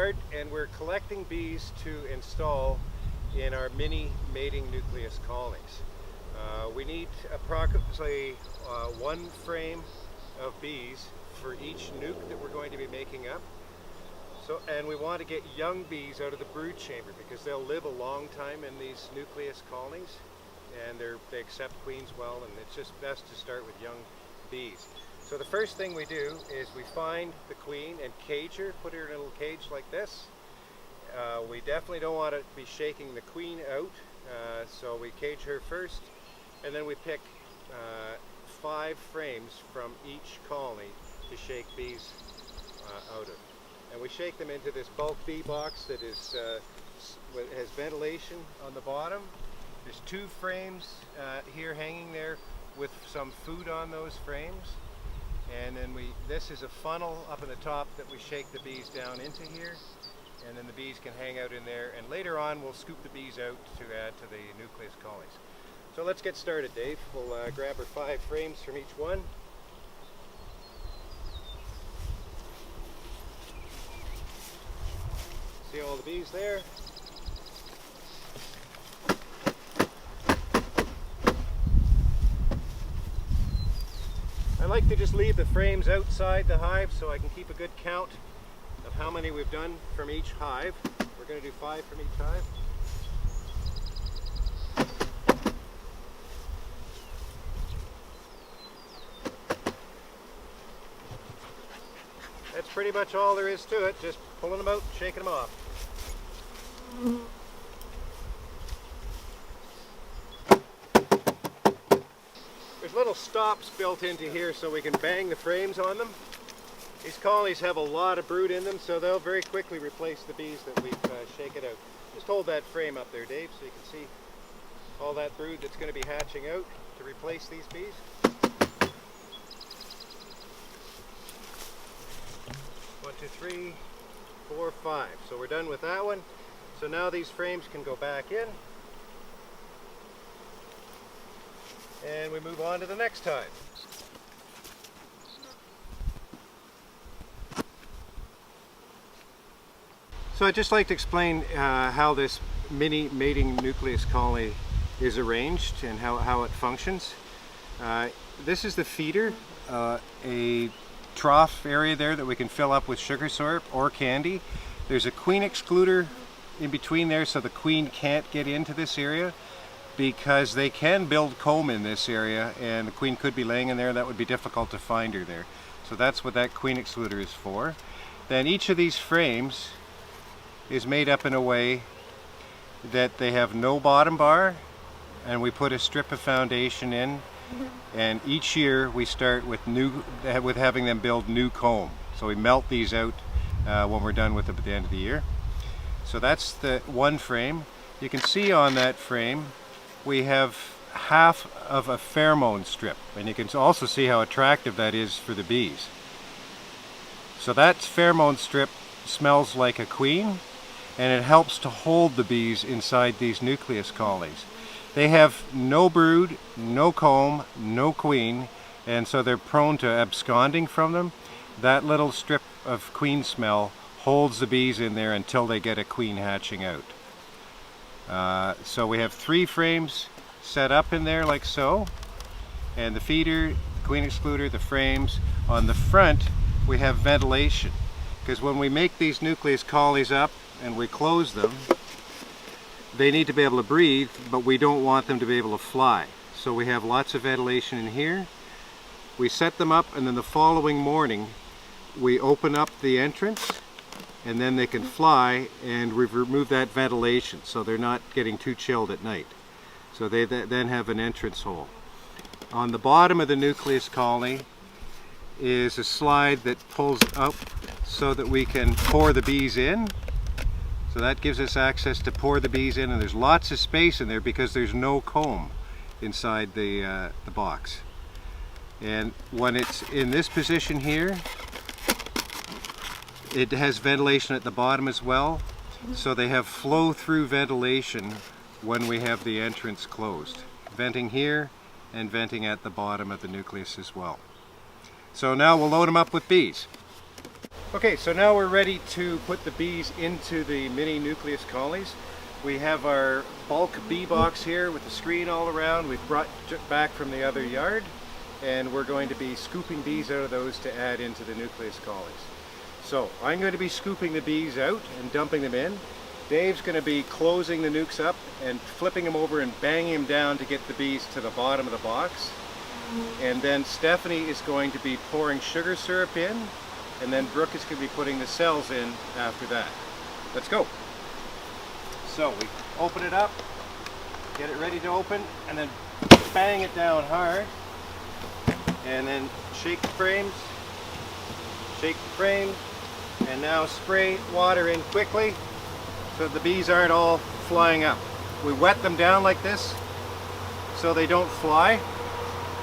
yard and we're collecting bees to install in our mini mating nucleus colonies. We need approximately one frame of bees for each nuke that we're going to be making up. And we want to get young bees out of the brood chamber because they'll live a long time in these nucleus colonies, and they accept queens well, and it's just best to start with young bees. So the first thing we do is we find the queen and cage her, put her in a little cage like this. We definitely don't want to be shaking the queen out, so we cage her first, and then we pick 5 frames from each colony to shake bees out of. And we shake them into this bulk bee box that is has ventilation on the bottom. There's 2 frames here hanging there with some food on those frames. And then this is a funnel up in the top that we shake the bees down into here. And then the bees can hang out in there. And later on we'll scoop the bees out to add to the nucleus colonies. So let's get started, Dave. We'll grab our 5 frames from each one. See all the bees there? I like to just leave the frames outside the hive so I can keep a good count of how many we've done from each hive. We're going to do 5 from each hive. That's pretty much all there is to it, just pulling them out, shaking them off. There's little stops built into here so we can bang the frames on them. These colonies have a lot of brood in them, so they'll very quickly replace the bees that we've shaken out. Just hold that frame up there, Dave, so you can see all that brood that's going to be hatching out to replace these bees. 1, 2, 3, 4, 5. So we're done with that one. So now these frames can go back in. And we move on to the next hive. So I'd just like to explain how this mini mating nucleus colony is arranged and how it functions. This is the feeder, a trough area there that we can fill up with sugar syrup or candy. There's a queen excluder in between there so the queen can't get into this area because they can build comb in this area and the queen could be laying in there and that would be difficult to find her there. So that's what that queen excluder is for. Then each of these frames is made up in a way that they have no bottom bar, and we put a strip of foundation in, and each year we start with having them build new comb. So we melt these out when we're done with them at the end of the year. So that's the one frame. You can see on that frame we have half of a pheromone strip, and you can also see how attractive that is for the bees. So that pheromone strip smells like a queen, and it helps to hold the bees inside these nucleus colonies. They have no brood, no comb, no queen, and so they're prone to absconding from them. That little strip of queen smell holds the bees in there until they get a queen hatching out. So we have 3 frames set up in there like so, and the feeder, the queen excluder, the frames. On the front we have ventilation, because when we make these nucleus colonies up and we close them, they need to be able to breathe, but we don't want them to be able to fly. So we have lots of ventilation in here. We set them up, and then the following morning we open up the entrance, and then they can fly, and we've removed that ventilation so they're not getting too chilled at night. So they then have an entrance hole. On the bottom of the nucleus colony is a slide that pulls up so that we can pour the bees in. So that gives us access to pour the bees in, and there's lots of space in there because there's no comb inside the box. And when it's in this position here, it has ventilation at the bottom as well, so they have flow-through ventilation when we have the entrance closed. Venting here and venting at the bottom of the nucleus as well. So now we'll load them up with bees. Okay, so now we're ready to put the bees into the mini nucleus colonies. We have our bulk bee box here with the screen all around. We've brought back from the other yard, and we're going to be scooping bees out of those to add into the nucleus colonies. So I'm going to be scooping the bees out and dumping them in. Dave's going to be closing the nukes up and flipping them over and banging them down to get the bees to the bottom of the box. And then Stephanie is going to be pouring sugar syrup in, and then Brooke is going to be putting the cells in after that. Let's go. So we open it up, get it ready to open, and then bang it down hard, and then shake the frames, and now spray water in quickly so the bees aren't all flying up. We wet them down like this so they don't fly,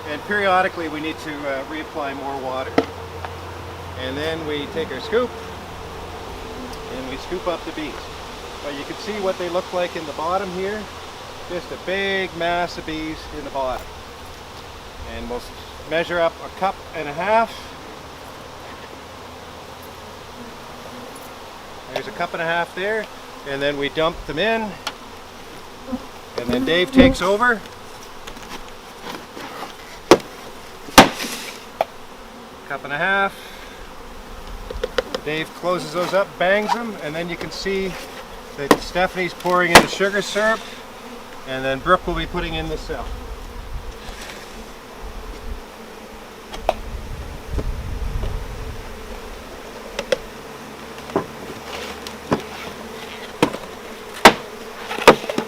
and periodically we need to reapply more water. And then we take our scoop and we scoop up the bees. But you can see what they look like in the bottom here. Just a big mass of bees in the bottom. And we'll measure up 1.5 cups. There's 1.5 cups there. And then we dump them in. And then Dave takes over. 1.5 cups. Dave closes those up, bangs them, and then you can see that Stephanie's pouring in the sugar syrup, and then Brooke will be putting in the cell.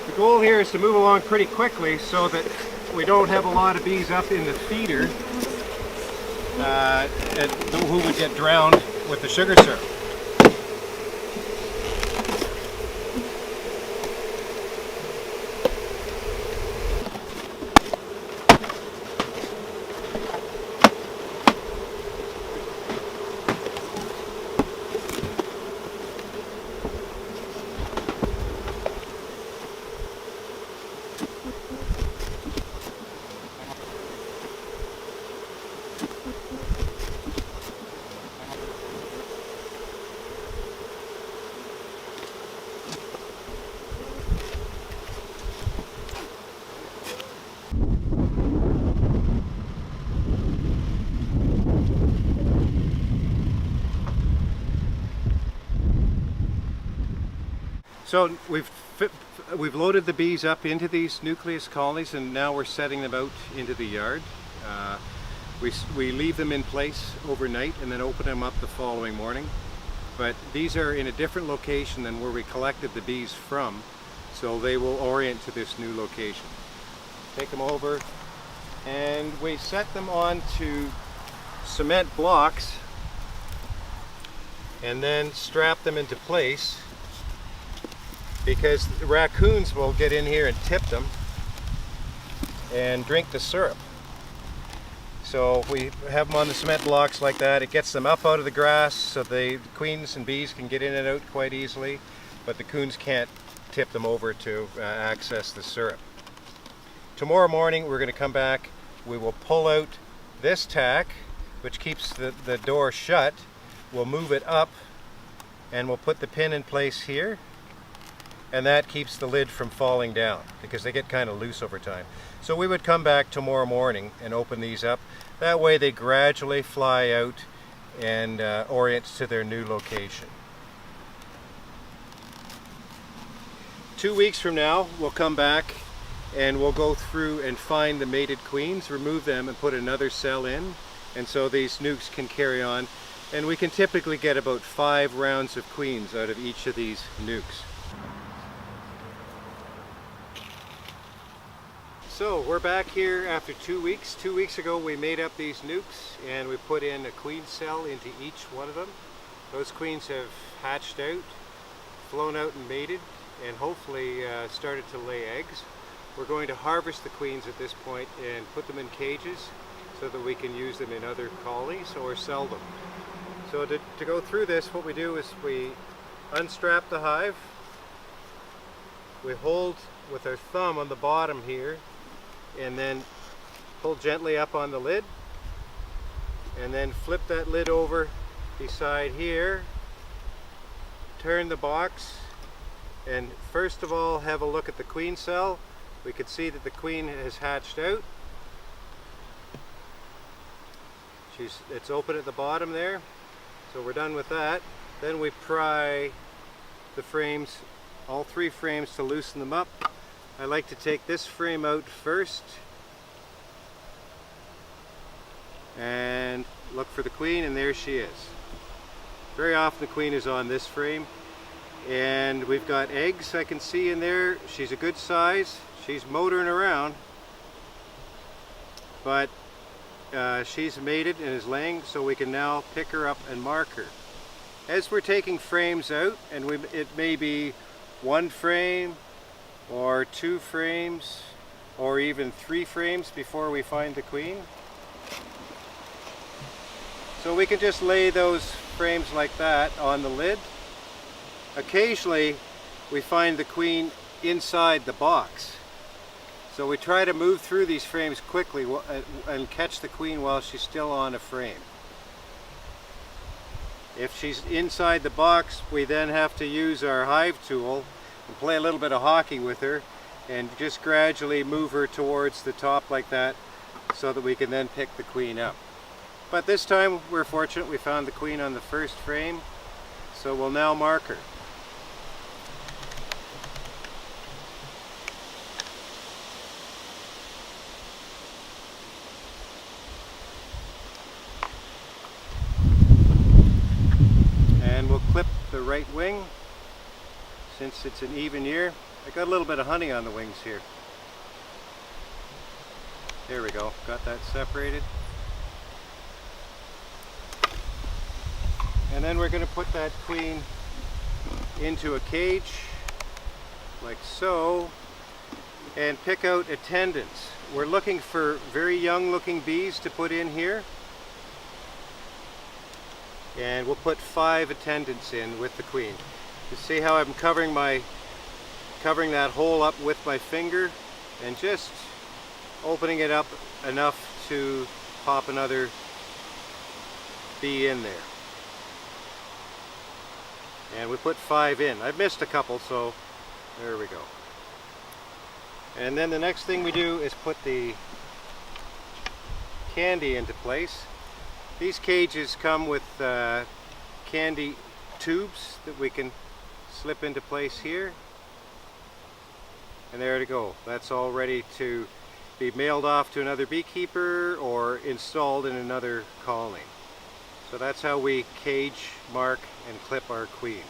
The goal here is to move along pretty quickly so that we don't have a lot of bees up in the feeder who would get drowned with the sugar syrup. So we've loaded the bees up into these nucleus colonies, and now we're setting them out into the yard. We leave them in place overnight and then open them up the following morning. But these are in a different location than where we collected the bees from, so they will orient to this new location. Take them over, and we set them onto cement blocks and then strap them into place, because the raccoons will get in here and tip them and drink the syrup. So if we have them on the cement blocks like that, it gets them up out of the grass so the queens and bees can get in and out quite easily, but the coons can't tip them over to access the syrup. Tomorrow morning we're going to come back. We will pull out this tack, which keeps the door shut. We'll move it up and we'll put the pin in place here, and that keeps the lid from falling down because they get kind of loose over time. So we would come back tomorrow morning and open these up. That way they gradually fly out and orient to their new location. 2 weeks from now we'll come back and we'll go through and find the mated queens, remove them and put another cell in, and so these nukes can carry on, and we can typically get about 5 rounds of queens out of each of these nukes. So we're back here after 2 weeks. 2 weeks ago we made up these nukes and we put in a queen cell into each one of them. Those queens have hatched out, flown out and mated, and hopefully started to lay eggs. We're going to harvest the queens at this point and put them in cages so that we can use them in other colonies or sell them. So to go through this, what we do is we unstrap the hive, we hold with our thumb on the bottom here, and then pull gently up on the lid, and then flip that lid over beside here, turn the box, and first of all have a look at the queen cell. We can see that the queen has hatched out. It's open at the bottom there, so we're done with that. Then we pry the frames, all three frames, to loosen them up. I like to take this frame out first and look for the queen, and there she is. Very often the queen is on this frame, and we've got eggs I can see in there. She's a good size. She's motoring around, but she's mated and is laying, so we can now pick her up and mark her. As we're taking frames out, and it may be one frame or two frames or even three frames before we find the queen. So we can just lay those frames like that on the lid. Occasionally we find the queen inside the box. So we try to move through these frames quickly and catch the queen while she's still on a frame. If she's inside the box, we then have to use our hive tool and play a little bit of hockey with her and just gradually move her towards the top like that so that we can then pick the queen up. But this time we're fortunate, we found the queen on the first frame, so we'll now mark her. Clip the right wing since it's an even year. I got a little bit of honey on the wings here. There we go, got that separated. And then we're going to put that queen into a cage like so and pick out attendants. We're looking for very young looking bees to put in here. And we'll put 5 attendants in with the queen. You see how I'm covering that hole up with my finger and just opening it up enough to pop another bee in there. And we put 5 in. I've missed a couple, so there we go. And then the next thing we do is put the candy into place. These cages come with candy tubes that we can slip into place here. And there to go. That's all ready to be mailed off to another beekeeper or installed in another colony. So that's how we cage, mark, and clip our queens.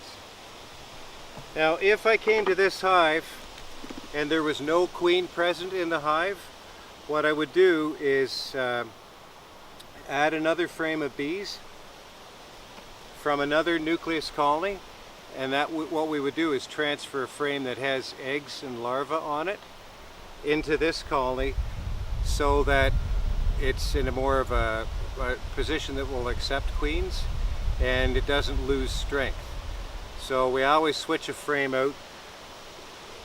Now, if I came to this hive and there was no queen present in the hive, what I would do is add another frame of bees from another nucleus colony, and what we would do is transfer a frame that has eggs and larvae on it into this colony so that it's in a more of a position that will accept queens and it doesn't lose strength. So we always switch a frame out.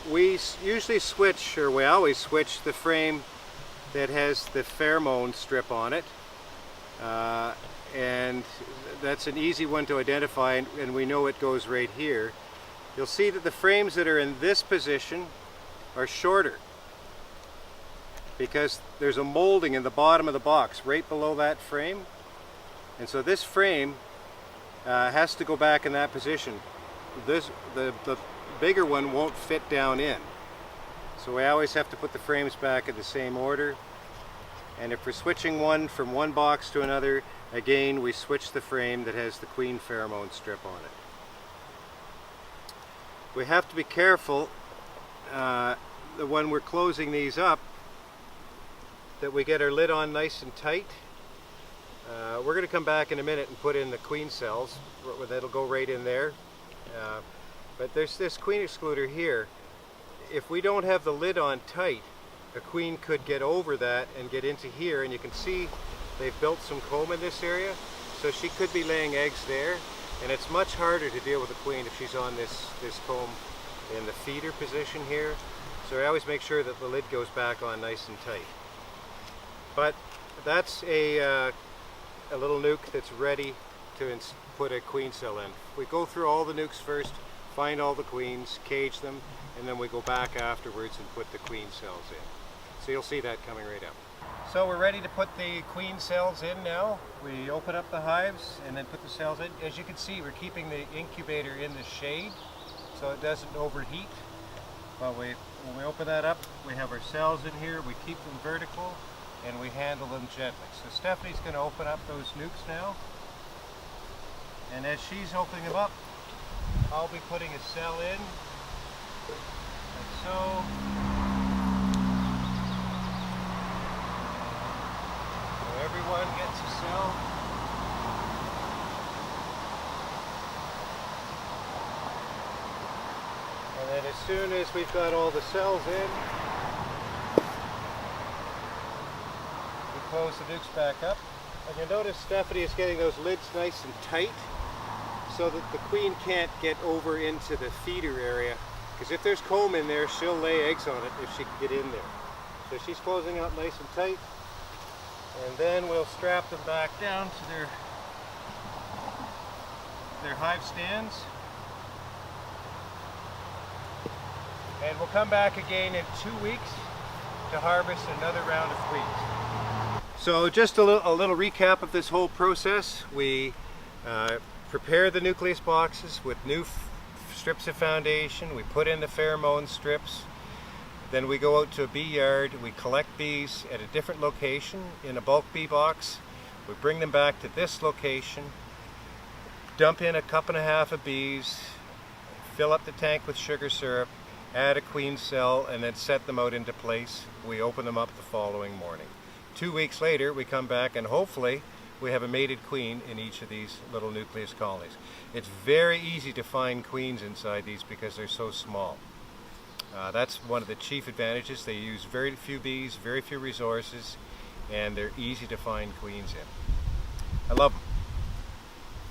We usually switch, or we always switch, the frame that has the pheromone strip on it. And that's an easy one to identify, and we know it goes right here. You'll see that the frames that are in this position are shorter because there's a molding in the bottom of the box right below that frame, and so this frame has to go back in that position. The bigger one won't fit down in, so we always have to put the frames back in the same order. And if we're switching one from one box to another, again we switch the frame that has the queen pheromone strip on it. We have to be careful when we're closing these up that we get our lid on nice and tight. We're going to come back in a minute and put in the queen cells. That'll go right in there. But there's this queen excluder here. If we don't have the lid on tight, a queen could get over that and get into here, and you can see they've built some comb in this area, so she could be laying eggs there, and it's much harder to deal with a queen if she's on this comb in the feeder position here. So I always make sure that the lid goes back on nice and tight. But that's a little nuke that's ready to put a queen cell in. We go through all the nukes first, find all the queens, cage them, and then we go back afterwards and put the queen cells in. So you'll see that coming right up. So we're ready to put the queen cells in now. We open up the hives and then put the cells in. As you can see, we're keeping the incubator in the shade so it doesn't overheat. But when we open that up, we have our cells in here, we keep them vertical, and we handle them gently. So Stephanie's going to open up those nukes now. And as she's opening them up, I'll be putting a cell in, like so. So everyone gets a cell. And then as soon as we've got all the cells in, we close the nukes back up. And you'll notice Stephanie is getting those lids nice and tight so that the queen can't get over into the feeder area. Because if there's comb in there, she'll lay eggs on it if she can get in there. So she's closing up nice and tight. And then we'll strap them back down to their hive stands. And we'll come back again in 2 weeks to harvest another round of queens. So just a little recap of this whole process. We prepare the nucleus boxes with new strips of foundation. We put in the pheromone strips. Then we go out to a bee yard. We collect bees at a different location in a bulk bee box. We bring them back to this location, dump in a cup and a half of bees, fill up the tank with sugar syrup, add a queen cell, and then set them out into place. We open them up the following morning. 2 weeks later, we come back and hopefully we have a mated queen in each of these little nucleus colonies. It's very easy to find queens inside these because they're so small. That's one of the chief advantages. They use very few bees, very few resources, and they're easy to find queens in. I love them.